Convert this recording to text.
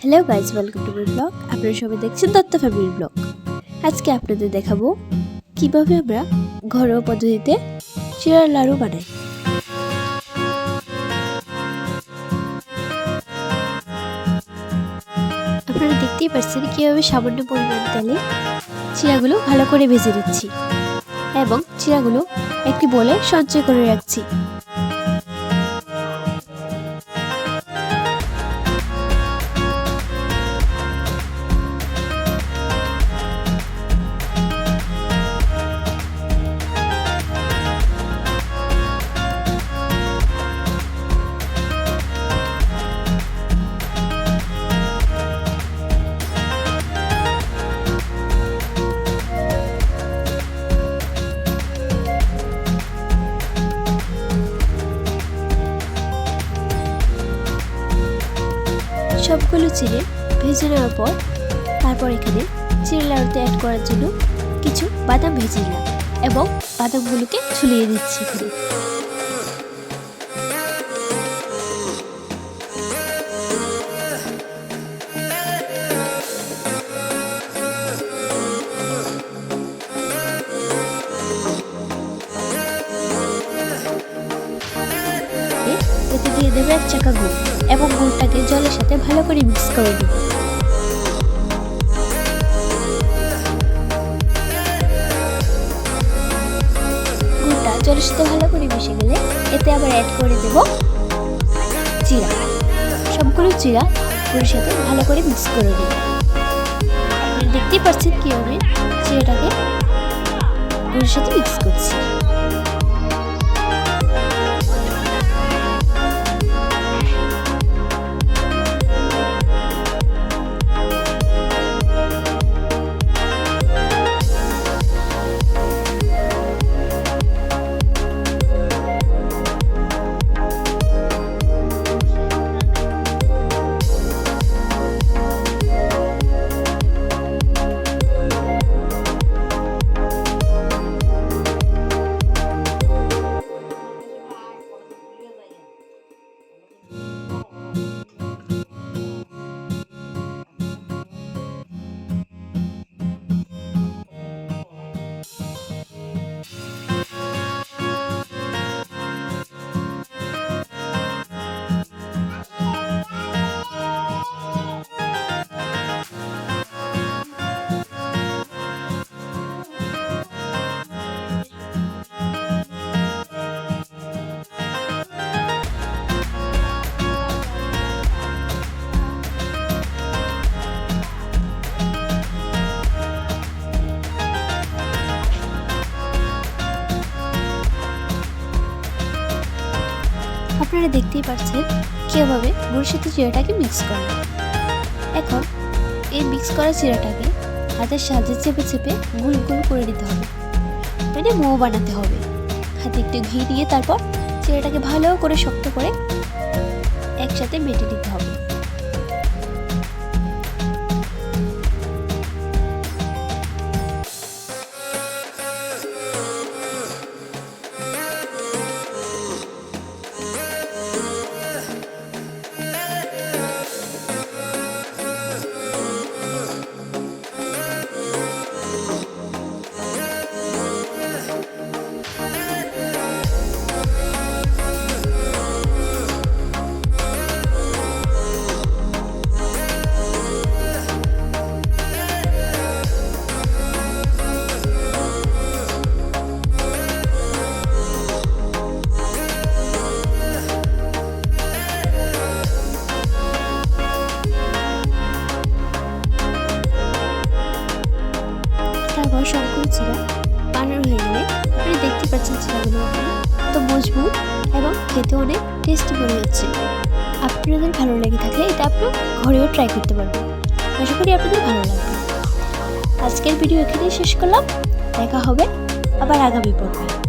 Hello guys, welcome to my blog. আপনারা সবাই দেখছেন দত্ত ফ্যামিলি ব্লগ। আজকে আপনাদের দেখাবো কিভাবে আমরা ঘরোয়া পদ্ধতিতে চিড়ার লাড়ু বানাই। আপনারা দেখতেই পাচ্ছেন কিভাবে সামান্য পরিমাণ তেলে চিড়াগুলো ভালো করে ভেজে নিচ্ছি এবং চিড়াগুলো একটি বলে সঞ্চয় করে রাখছি। সবগুলো চিড়ে ভেজে নেওয়ার পর তারপর এখানে চিড়ে লাড়ুতে অ্যাড করার জন্য কিছু বাদাম ভেজে নিলাম এবং বাদামগুলোকে ঝুলিয়ে দিচ্ছি এখানে। এতে দিয়ে দেবে 1 চাকা গুড় এবং গুড়টাকে জলের সাথে ভালো করে মিক্স করে দেব। গুড়টা জলের সাথে ভালো করে মিশে গেলে এতে আবার অ্যাড করে দেব চিড়া। সবগুলো চিড়া গুড়ের সাথে ভালো করে মিক্স করে দেব। আপনারা দেখতেই পাচ্ছেন কিভাবে চিড়াটাকে গুড়ের সাথে মিক্স করছি। আপনারা দেখতেই পাচ্ছেন কিভাবে গুড়ের সাথে চিড়াটাকে মিক্স করলাম। এখন এই মিক্স করা চিড়াটাকে হাতের সাহায্যে চেপে চেপে গোল গোল করে নিতে হবে, মানে মো বানাতে হবে। হাতে একটু ঘি দিয়ে তারপর চিড়াটাকে ভালো করে শক্ত করে একসাথে বেটে নিতে হবে। তারপর সবগুলো চিড়া বানানো হয়ে গেলে আপনি দেখতে পাচ্ছেন চিড়াগুলো তো মজবুত এবং খেতে অনেক টেস্টি মনে হচ্ছে। আপনাদের ভালো লেগে থাকলে এটা আপনার ঘরেও ট্রাই করতে পারবেন। আশা করি আপনাদের ভালো লাগবে। আজকের ভিডিও এখানেই শেষ করলাম। দেখা হবে আবার আগামী পর্বে।